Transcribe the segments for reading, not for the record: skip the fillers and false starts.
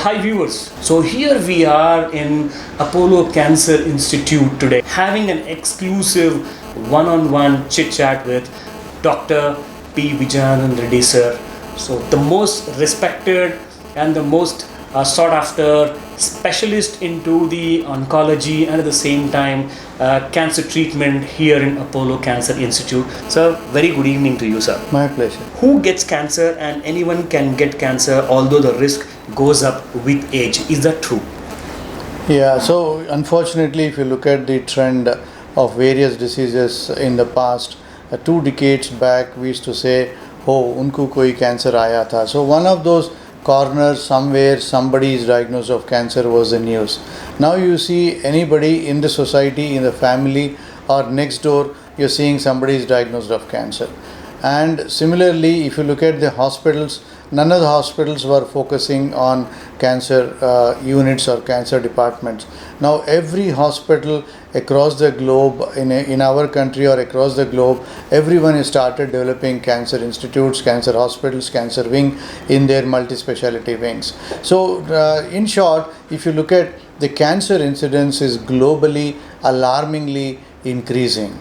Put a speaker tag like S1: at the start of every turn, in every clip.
S1: Hi viewers. So here we are in Apollo Cancer Institute today, having an exclusive one-on-one chit-chat with Dr. P. Vijayanand Reddy sir. So the most respected and the most sought after specialist into the oncology and at the same time cancer treatment here in Apollo Cancer Institute. Sir, very good evening to you, sir.
S2: My pleasure.
S1: Who gets cancer? And anyone can get cancer, although the risk goes up with age. Is that true?
S2: Yeah, so unfortunately, if you look at the trend of various diseases in the past, 2 decades back, we used to say, oh, unko koi cancer aaya tha. So one of those corners somewhere somebody is diagnosed of cancer was the news. Now you see anybody in the society, in the family or next door, you're seeing somebody is diagnosed of cancer. And similarly, if you look at the hospitals, none of the hospitals were focusing on cancer units or cancer departments. Now every hospital across the globe, in our country or across the globe, everyone has started developing cancer institutes, cancer hospitals, cancer wing in their multi-speciality wings. So in short, if you look at the cancer incidence is globally alarmingly increasing.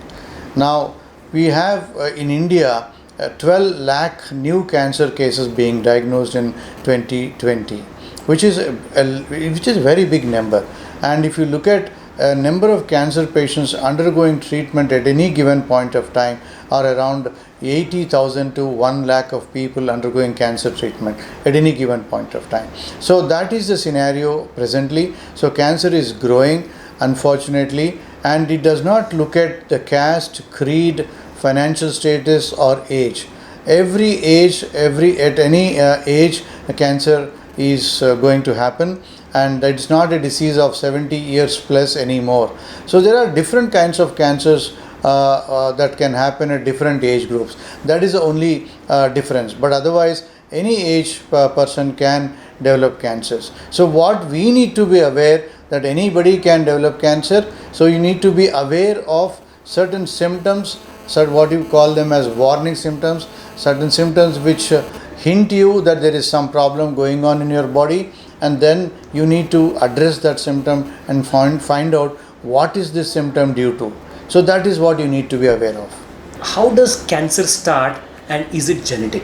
S2: Now we have in India 12 lakh new cancer cases being diagnosed in 2020, which is a very big number. And if you look at a number of cancer patients undergoing treatment at any given point of time are around 80,000 to 1 lakh of people undergoing cancer treatment at any given point of time. So that is the scenario presently. So cancer is growing, unfortunately, and it does not look at the caste, creed, financial status or age. Every age, at any age, cancer is going to happen, and it's not a disease of 70 years plus anymore. So there are different kinds of cancers that can happen at different age groups. That is the only difference. But otherwise, any age person can develop cancers. So what we need to be aware that anybody can develop cancer. So you need to be aware of certain symptoms, what you call them as warning symptoms, certain symptoms which hint you that there is some problem going on in your body, and then you need to address that symptom and find out what is this symptom due to. So that is what you need to be aware of.
S1: How does cancer start, and is it genetic?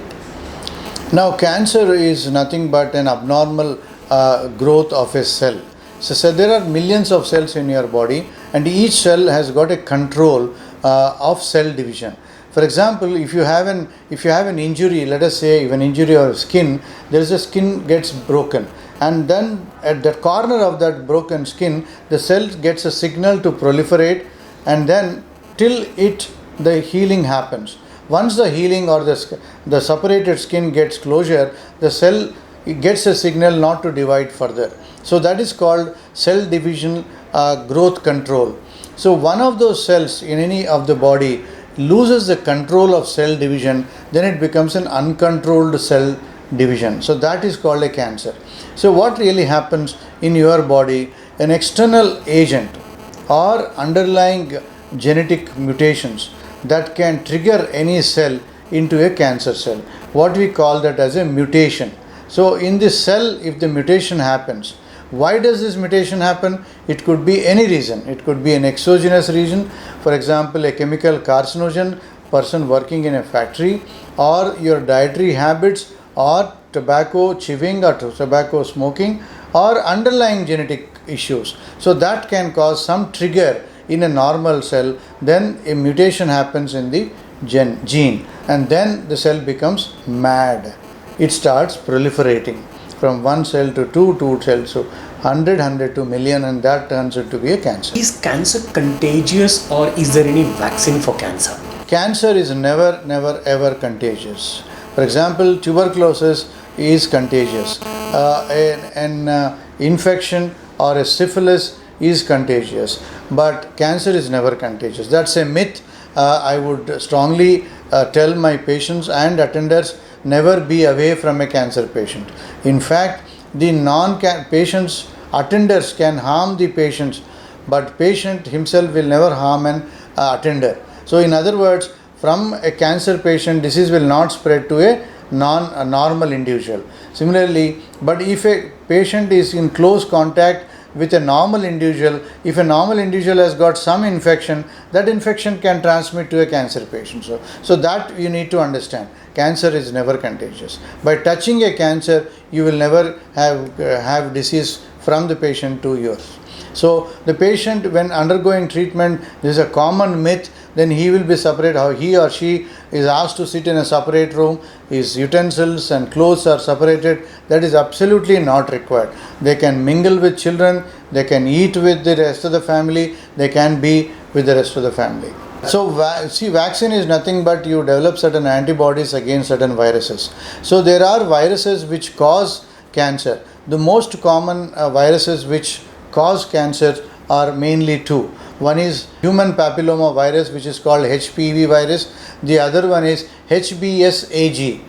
S2: Now cancer is nothing but an abnormal growth of a cell. So there are millions of cells in your body, and each cell has got a control of cell division. For example, if you have an injury, let us say an injury or skin, there is a skin gets broken, and then at the corner of that broken skin, the cell gets a signal to proliferate, and then till the healing happens. Once the healing or the separated skin gets closure, the cell gets a signal not to divide further. So that is called cell division growth control. So one of those cells in any of the body loses the control of cell division, then it becomes an uncontrolled cell division. So that is called a cancer. So what really happens in your body, an external agent or underlying genetic mutations that can trigger any cell into a cancer cell. What we call that as a mutation. So in this cell, if the mutation happens, why does this mutation happen? It could be any reason. It could be an exogenous reason, for example, a chemical carcinogen, person working in a factory, or your dietary habits, or tobacco chewing or tobacco smoking, or underlying genetic issues. So that can cause some trigger in a normal cell. Then a mutation happens in the gene, and then the cell becomes mad. It starts proliferating from one cell to two cells to 100 to million, and that turns out to be a cancer.
S1: Is cancer contagious, or is there any vaccine for cancer?
S2: Cancer is never ever contagious. For example, tuberculosis is contagious. An infection or a syphilis is contagious, but cancer is never contagious. That's a myth. I would strongly tell my patients and attenders, never be away from a cancer patient. In fact, the patients, attenders can harm the patients, but patient himself will never harm an attender. So in other words, from a cancer patient, disease will not spread to a a normal individual. Similarly, but if a patient is in close contact with a normal individual, if a normal individual has got some infection, that infection can transmit to a cancer patient. So that you need to understand. Cancer is never contagious. By touching a cancer, you will never have disease from the patient to yours. So the patient, when undergoing treatment, there is a common myth, then he will be separate, how he or she is asked to sit in a separate room, his utensils and clothes are separated. That is absolutely not required. They can mingle with children, they can eat with the rest of the family, they can be with the rest of the family. So vaccine is nothing but you develop certain antibodies against certain viruses. So there are viruses which cause cancer. The most common viruses which cause cancer are mainly two. One is human papilloma virus, which is called HPV virus. The other one is HBsAg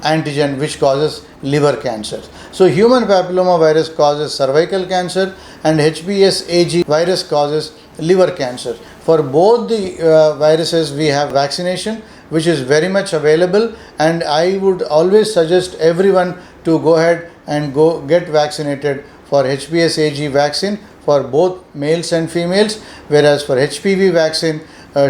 S2: antigen, which causes liver cancer. So human papilloma virus causes cervical cancer and HBsAg virus causes liver cancer. For both the viruses we have vaccination, which is very much available, and I would always suggest everyone to go ahead and go get vaccinated for HBsAg vaccine for both males and females, whereas for HPV vaccine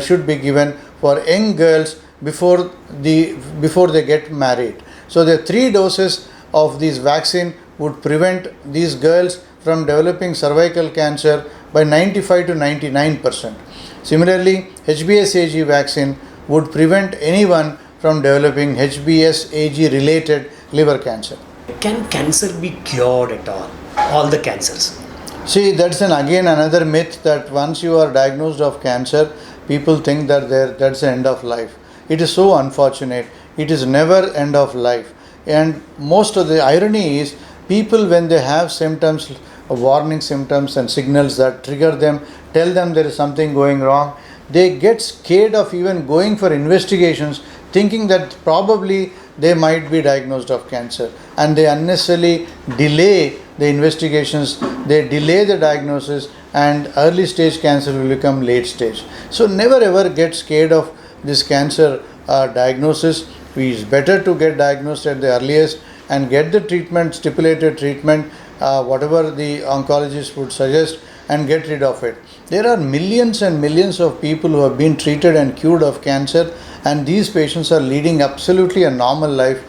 S2: should be given for young girls before they get married. So the 3 doses of this vaccine would prevent these girls from developing cervical cancer by 95 to 99%. Similarly, HBsAg vaccine would prevent anyone from developing HBsAg related liver cancer.
S1: Can cancer be cured at all the cancers?
S2: See, that's again another myth, that once you are diagnosed of cancer, people think that that's the end of life. It is so unfortunate. It is never end of life. And most of the irony is, people, when they have symptoms, warning symptoms and signals that trigger them, tell them there is something going wrong, they get scared of even going for investigations, thinking that probably they might be diagnosed of cancer, and they unnecessarily delay the investigations, they delay the diagnosis, and early stage cancer will become late stage. So never ever get scared of this cancer diagnosis. It is better to get diagnosed at the earliest and get the treatment, stipulated treatment, whatever the oncologist would suggest, and get rid of it. There are millions and millions of people who have been treated and cured of cancer, and these patients are leading absolutely a normal life.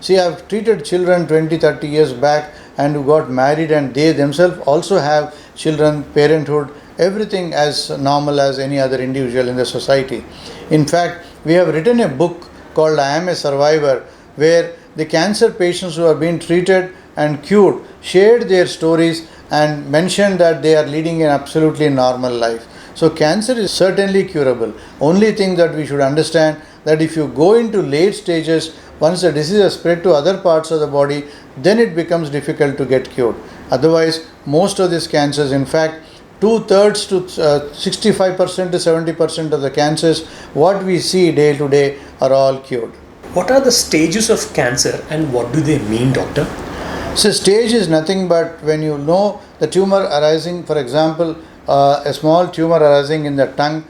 S2: See, I have treated children 20-30 years back and who got married, and they themselves also have children, parenthood, everything as normal as any other individual in the society. In fact, we have written a book called I Am a Survivor, where the cancer patients who have been treated and cured shared their stories and mentioned that they are leading an absolutely normal life. So cancer is certainly curable. Only thing that we should understand, that if you go into late stages, once the disease has spread to other parts of the body, then it becomes difficult to get cured. Otherwise, most of these cancers, in fact, 2/3 to 65% to 70% of the cancers what we see day to day are all cured.
S1: What are the stages of cancer and what do they mean, doctor?
S2: So stage is nothing but when you know the tumor arising, for example, a small tumor arising in the tongue,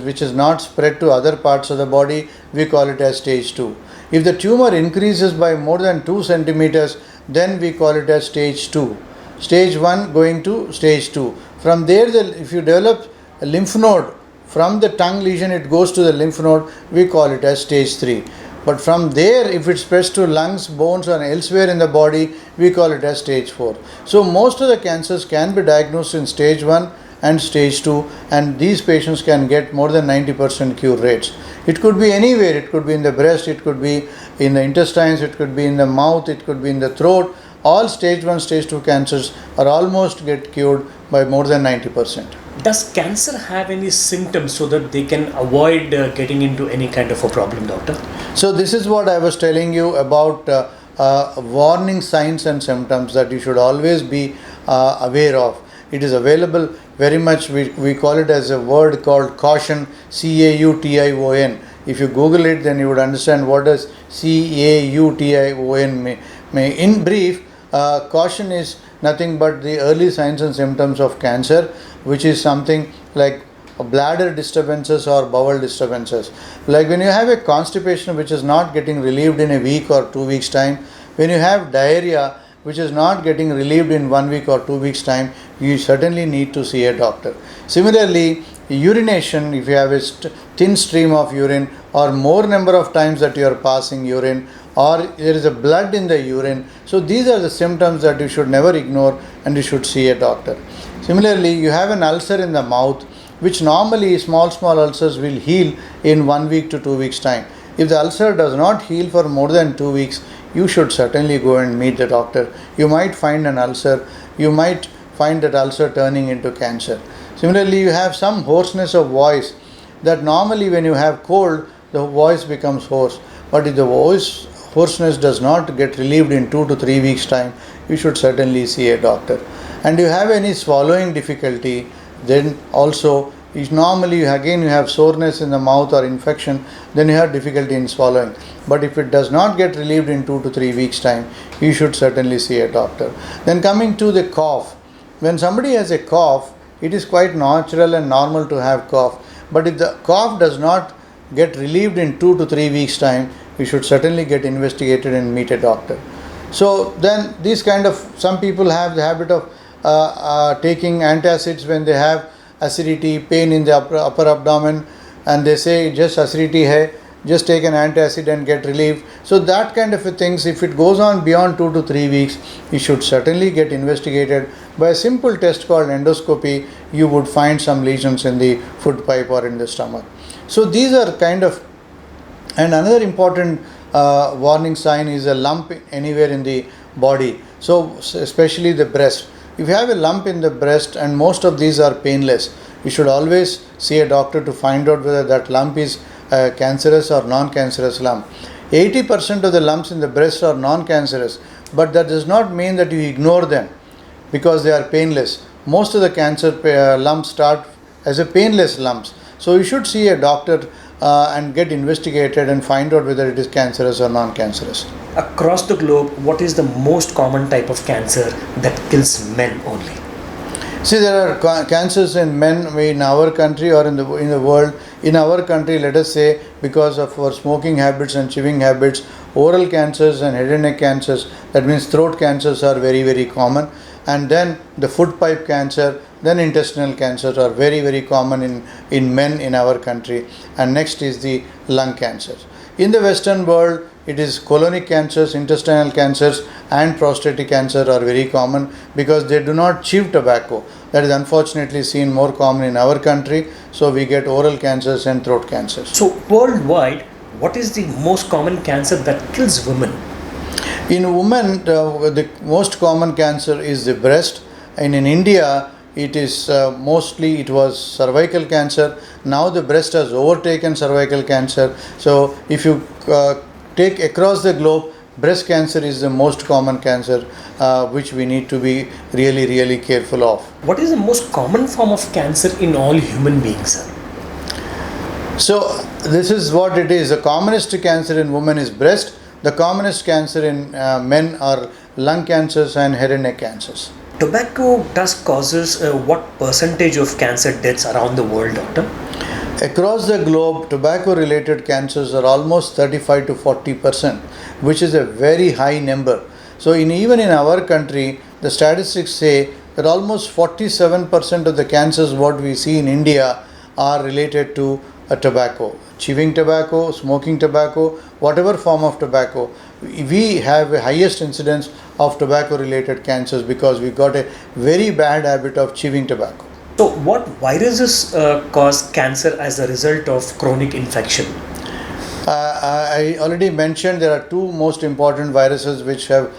S2: which is not spread to other parts of the body, we call it as stage 2. If the tumor increases by more than 2 centimeters, then we call it as stage 2. Stage 1 going to stage 2. From there, if you develop a lymph node, from the tongue lesion it goes to the lymph node, we call it as stage 3. But from there, if it spreads to lungs, bones, or elsewhere in the body, we call it as stage 4. So most of the cancers can be diagnosed in stage 1 and stage 2, and these patients can get more than 90% cure rates. It could be anywhere. It could be in the breast, it could be in the intestines, it could be in the mouth, it could be in the throat. All stage 1, stage 2 cancers are almost get cured by more than 90%.
S1: Does cancer have any symptoms so that they can avoid getting into any kind of a problem, doctor?
S2: So this is what I was telling you about warning signs and symptoms that you should always be aware of. It is available very much. We call it as a word called caution, CAUTION. If you Google it, then you would understand what does CAUTION mean. In brief, caution is nothing but the early signs and symptoms of cancer, which is something like bladder disturbances or bowel disturbances. Like when you have a constipation which is not getting relieved in a week or 2 weeks time, when you have diarrhea which is not getting relieved in 1 week or 2 weeks time, you certainly need to see a doctor. Similarly, urination, if you have a thin stream of urine or more number of times that you are passing urine, or there is a blood in the urine, so these are the symptoms that you should never ignore and you should see a doctor. Similarly, you have an ulcer in the mouth, which normally small ulcers will heal in 1 week to 2 weeks time. If the ulcer does not heal for more than 2 weeks, you should certainly go and meet the doctor. You might find an ulcer, you might find that ulcer turning into cancer. Similarly, you have some hoarseness of voice, that normally when you have cold, the voice becomes hoarse. But if the hoarseness does not get relieved in 2 to 3 weeks time, you should certainly see a doctor. And you have any swallowing difficulty, then also normally again you have soreness in the mouth or infection, then you have difficulty in swallowing. But if it does not get relieved in 2 to 3 weeks time, you should certainly see a doctor. Then coming to the cough, when somebody has a cough, it is quite natural and normal to have cough. But if the cough does not get relieved in 2 to 3 weeks time, you should certainly get investigated and meet a doctor. So then these kind of, some people have the habit of taking antacids when they have acidity, pain in the upper abdomen, and they say just acidity hai, just take an antacid and get relief. So that kind of things, if it goes on beyond 2 to 3 weeks, you should certainly get investigated. By a simple test called endoscopy, you would find some lesions in the food pipe or in the stomach. So these are kind of, and another important warning sign is a lump anywhere in the body. So especially the breast. If you have a lump in the breast, and most of these are painless, you should always see a doctor to find out whether that lump is a cancerous or non-cancerous lump. 80% of the lumps in the breast are non-cancerous, but that does not mean that you ignore them because they are painless. Most of the cancer lumps start as a painless lumps. So you should see a doctor and get investigated and find out whether it is cancerous or non-cancerous.
S1: Across the globe, what is the most common type of cancer that kills men only?
S2: See, there are cancers in men in our country or in the world. In our country, let us say, because of our smoking habits and chewing habits, oral cancers and head and neck cancers, that means throat cancers, are very, very common. And then the food pipe cancer, then intestinal cancers are very, very common in men in our country. And next is the lung cancers. In the Western world, it is colonic cancers, intestinal cancers, and prostatic cancer are very common because they do not chew tobacco. That is unfortunately seen more common in our country. So we get oral cancers and throat cancers.
S1: So worldwide, what is the most common cancer that kills women?
S2: In women, the most common cancer is the breast. And in India, it is mostly it was cervical cancer. Now the breast has overtaken cervical cancer. So if you take across the globe, breast cancer is the most common cancer which we need to be really, really careful of.
S1: What is the most common form of cancer in all human beings, sir?
S2: So this is what it is. The commonest cancer in women is breast. The commonest cancer in men are lung cancers and head and neck cancers.
S1: Tobacco causes what percentage of cancer deaths around the world, doctor?
S2: Across the globe, tobacco-related cancers are almost 35 to 40%, which is a very high number. So even in our country, the statistics say that almost 47% of the cancers what we see in India are related to tobacco. Chewing tobacco, smoking tobacco, whatever form of tobacco, we have a highest incidence of tobacco-related cancers because we got a very bad habit of chewing tobacco.
S1: So what viruses cause cancer as a result of chronic infection?
S2: I already mentioned there are two most important viruses which have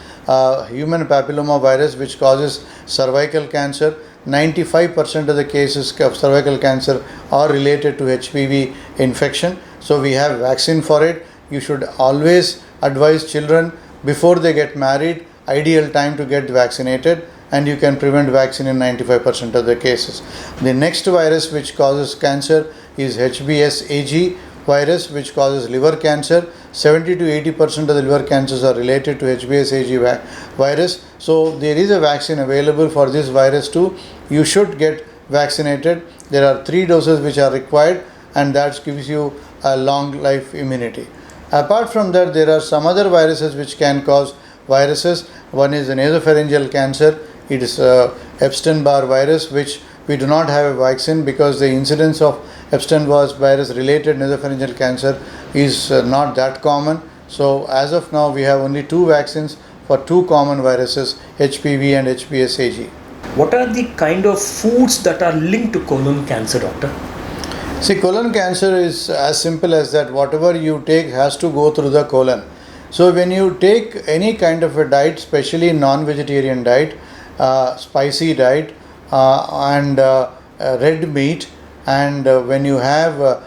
S2: human papilloma virus, which causes cervical cancer. 95% of the cases of cervical cancer are related to HPV infection. So we have vaccine for it. You should always advise children before they get married, ideal time to get vaccinated, and you can prevent vaccine in 95% of the cases. The next virus which causes cancer is HBsAg virus, which causes liver cancer. 70 to 80% of the liver cancers are related to HBsAg virus. So there is a vaccine available for this virus too. You should get vaccinated. There are 3 doses which are required, and that gives you a long life immunity. Apart from that, there are some other viruses which can cause viruses. One is the nasopharyngeal cancer. It is Epstein-Barr virus, which we do not have a vaccine because the incidence of Epstein-Barr virus related nasopharyngeal cancer is not that common. So as of now, we have only 2 vaccines for 2 common viruses, HPV and HPSAG.
S1: What are the kind of foods that are linked to colon cancer, doctor?
S2: See, colon cancer is as simple as that. Whatever you take has to go through the colon. So when you take any kind of a diet, especially non-vegetarian diet, spicy diet, and red meat, and when you have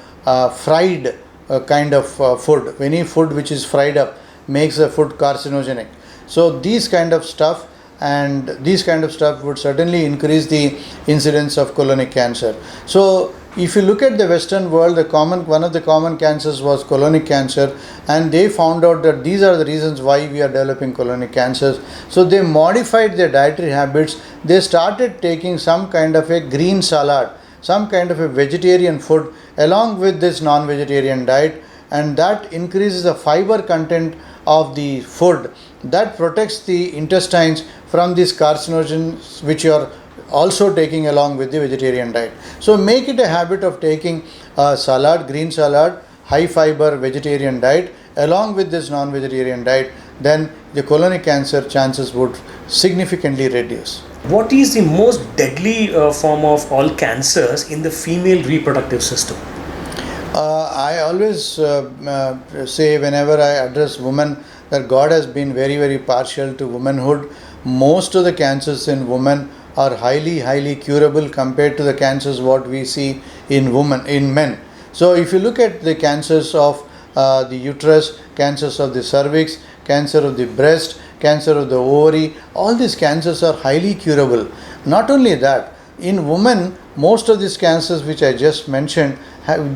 S2: fried kind of food, any food which is fried up makes the food carcinogenic. So these kind of stuff would certainly increase the incidence of colonic cancer. So if you look at the Western world, one of the common cancers was colonic cancer, and they found out that these are the reasons why we are developing colonic cancers. So they modified their dietary habits. They started taking some kind of a green salad, some kind of a vegetarian food along with this non-vegetarian diet, and that increases the fiber content of the food, that protects the intestines from these carcinogens which you are also taking along with the vegetarian diet. So make it a habit of taking a salad, green salad, high fiber vegetarian diet along with this non-vegetarian diet, then the colonic cancer chances would significantly reduce.
S1: What is the most deadly form of all cancers in the female reproductive system?
S2: I always say whenever I address women that God has been very, very partial to womanhood. Most of the cancers in women are highly curable compared to the cancers what we see in men. So if you look at the cancers of the uterus, cancers of the cervix, cancer of the breast, cancer of the ovary, all these cancers are highly curable. Not only that, in women, most of these cancers which I just mentioned,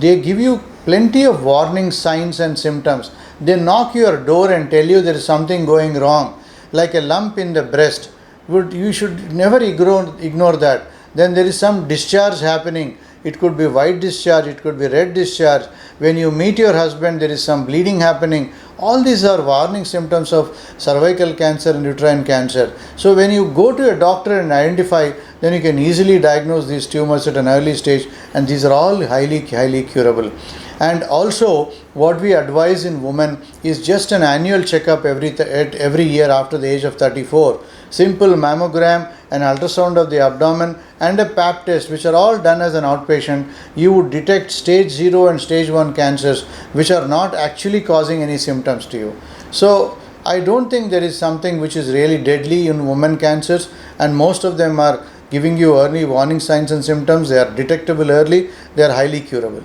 S2: they give you plenty of warning signs and symptoms. They knock your door and tell you there is something going wrong, like a lump in the breast. You should never ignore that. Then there is some discharge happening. It could be white discharge, it could be red discharge. When you meet your husband, there is some bleeding happening. All these are warning symptoms of cervical cancer and uterine cancer. So when you go to a doctor and identify, then you can easily diagnose these tumors at an early stage, and these are all highly curable. And also what we advise in women is just an annual checkup every year after the age of 34. Simple mammogram, an ultrasound of the abdomen, and a pap test, which are all done as an outpatient. You would detect stage 0 and stage 1 cancers which are not actually causing any symptoms to you. So I don't think there is something which is really deadly in women cancers, and most of them are giving you early warning signs and symptoms. They are detectable early, they are highly curable.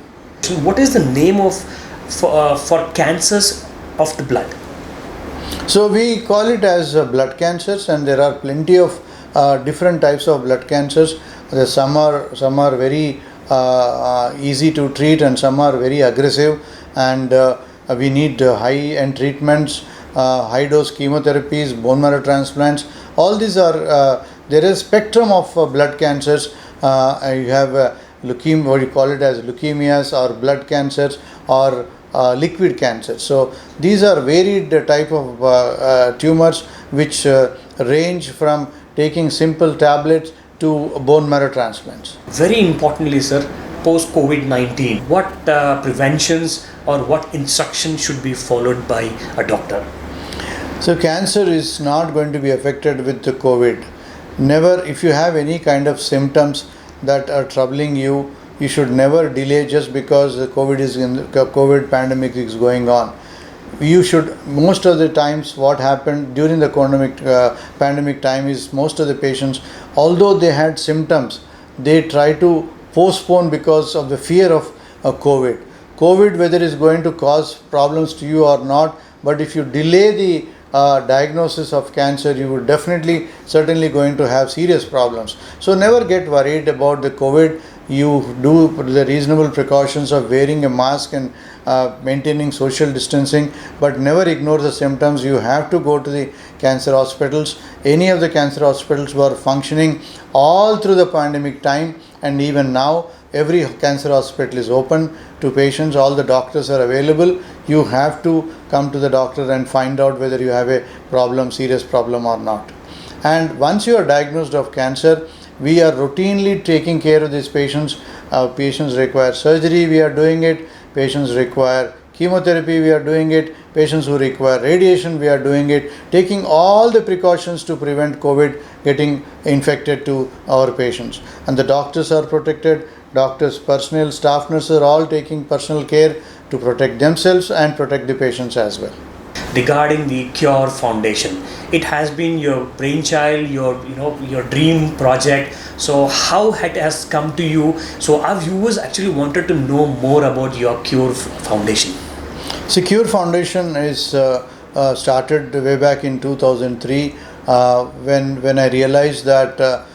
S1: What is the name of for cancers of the blood?
S2: So we call it as blood cancers, and there are plenty of different types of blood cancers. Some are very easy to treat, and some are very aggressive, and we need high-end treatments, high-dose chemotherapies, bone marrow transplants. All these are there is a spectrum of blood cancers. You have leukemia, what you call it as leukemias, or blood cancers, or liquid cancer. So these are varied type of tumors which range from taking simple tablets to bone marrow transplants.
S1: Very importantly, sir, post COVID-19, what preventions or what instructions should be followed by a doctor?
S2: So cancer is not going to be affected with the COVID. Never, if you have any kind of symptoms that are troubling you, you should never delay just because the COVID pandemic is going on. You should, most of the times what happened during the pandemic time is most of the patients, although they had symptoms, they try to postpone because of the fear of COVID. COVID, whether it's going to cause problems to you or not, but if you delay the diagnosis of cancer, you would certainly going to have serious problems. So never get worried about the COVID. You do the reasonable precautions of wearing a mask and maintaining social distancing, but never ignore the symptoms. You have to go to the cancer hospitals. Any of the cancer hospitals were functioning all through the pandemic time. and even now every cancer hospital is open to patients. All the doctors are available. You have to come to the doctor and find out whether you have a problem, serious problem or not. And once you are diagnosed of cancer, we are routinely taking care of these patients. Patients require surgery, we are doing it. Patients require chemotherapy, we are doing it. Patients who require radiation, we are doing it. Taking all the precautions to prevent COVID getting infected to our patients. And the doctors are protected. Doctors, personnel, staff nurses are all taking personal care to protect themselves and protect the patients as well.
S1: Regarding the Cure Foundation, it has been your brainchild, your dream project. So how it has come to you? So our viewers actually wanted to know more about your Cure Foundation.
S2: Secure Foundation is started way back in 2003 when I realized that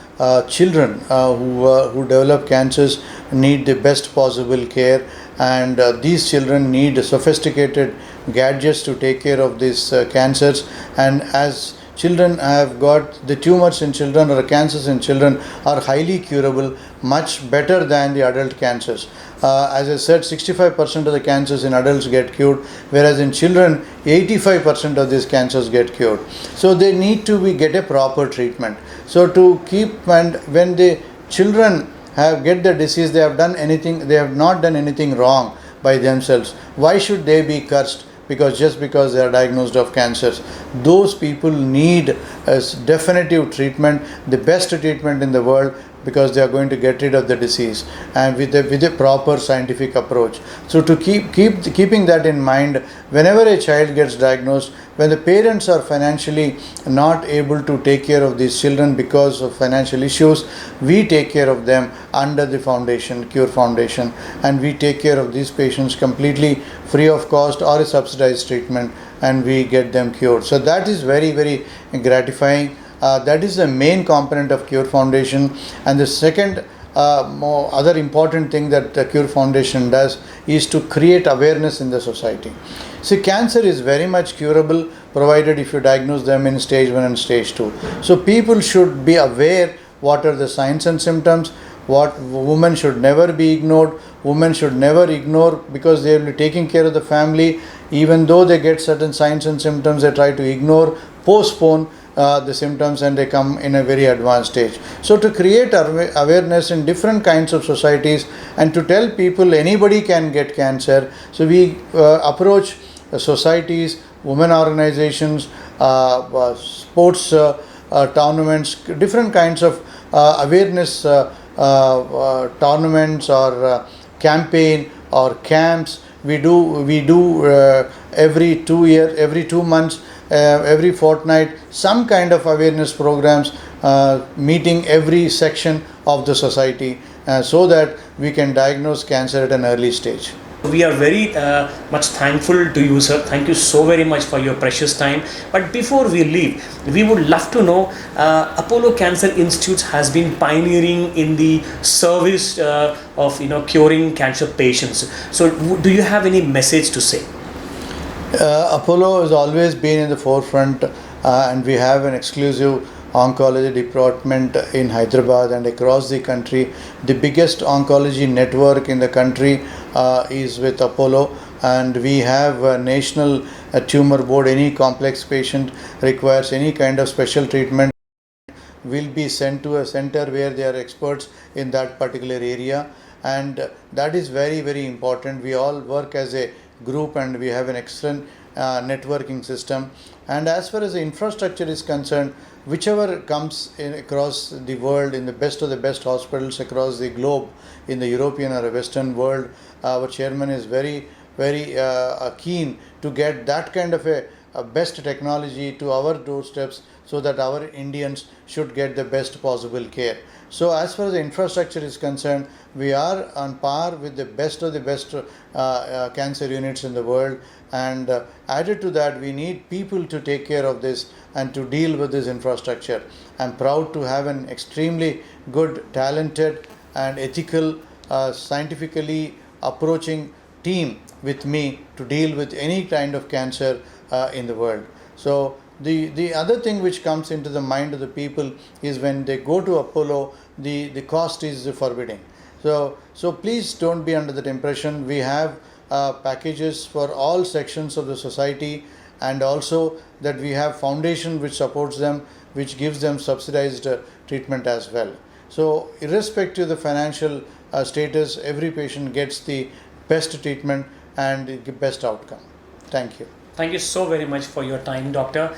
S2: children who develop cancers need the best possible care, and these children need sophisticated gadgets to take care of these cancers. And as children have got the tumors in children or cancers in children are highly curable, much better than the adult cancers. As I said, 65% of the cancers in adults get cured, whereas in children 85% of these cancers get cured. So they need to get a proper treatment. So to keep, and when the children get the disease, they have not done anything wrong by themselves. Why should they be cursed? Just because they are diagnosed of cancers. Those people need a definitive treatment, the best treatment in the world, because they are going to get rid of the disease, and with a proper scientific approach. So to keeping that in mind, whenever a child gets diagnosed, when the parents are financially not able to take care of these children because of financial issues, we take care of them under the foundation, Cure Foundation, and we take care of these patients completely free of cost or a subsidized treatment, and we get them cured. So that is very, very gratifying. That is the main component of Cure Foundation. And the second other important thing that the Cure Foundation does is to create awareness in the society. See, cancer is very much curable provided if you diagnose them in stage 1 and stage 2. So people should be aware what are the signs and symptoms. What women should never be ignored. Women should never ignore, because they will be taking care of the family. Even though they get certain signs and symptoms, they try to ignore, postpone the symptoms, and they come in a very advanced stage. So to create awareness in different kinds of societies and to tell people anybody can get cancer, so we approach societies, women organizations, sports tournaments, different kinds of awareness tournaments or campaign or camps. We do every 2 months, every fortnight, some kind of awareness programs, meeting every section of the society, so that we can diagnose cancer at an early stage.
S1: We are very much thankful to you, sir. Thank you so very much for your precious time. But before we leave, we would love to know, Apollo Cancer Institute has been pioneering in the service of curing cancer patients. So do you have any message to say?
S2: Apollo has always been in the forefront, and we have an exclusive oncology department in Hyderabad and across the country. The biggest oncology network in the country is with Apollo, and we have a national tumor board. Any complex patient requires any kind of special treatment will be sent to a center where they are experts in that particular area, and that is very, very important. We all work as a group and we have an excellent networking system. And as far as the infrastructure is concerned, whichever comes in across the world, in the best of the best hospitals across the globe, in the European or Western world, our chairman is very, very keen to get that kind of a best technology to our doorsteps, so that our Indians should get the best possible care. So as far as the infrastructure is concerned, we are on par with the best of the best cancer units in the world, and added to that, we need people to take care of this and to deal with this infrastructure. I'm proud to have an extremely good, talented and ethical, scientifically approaching team with me to deal with any kind of cancer in the world. So the other thing which comes into the mind of the people is when they go to Apollo, the cost is forbidding. So please don't be under that impression. We have packages for all sections of the society, and also that we have foundation which supports them, which gives them subsidized treatment as well. So irrespective of the financial status, every patient gets the best treatment and the best outcome. Thank you.
S1: Thank you so very much for your time, doctor.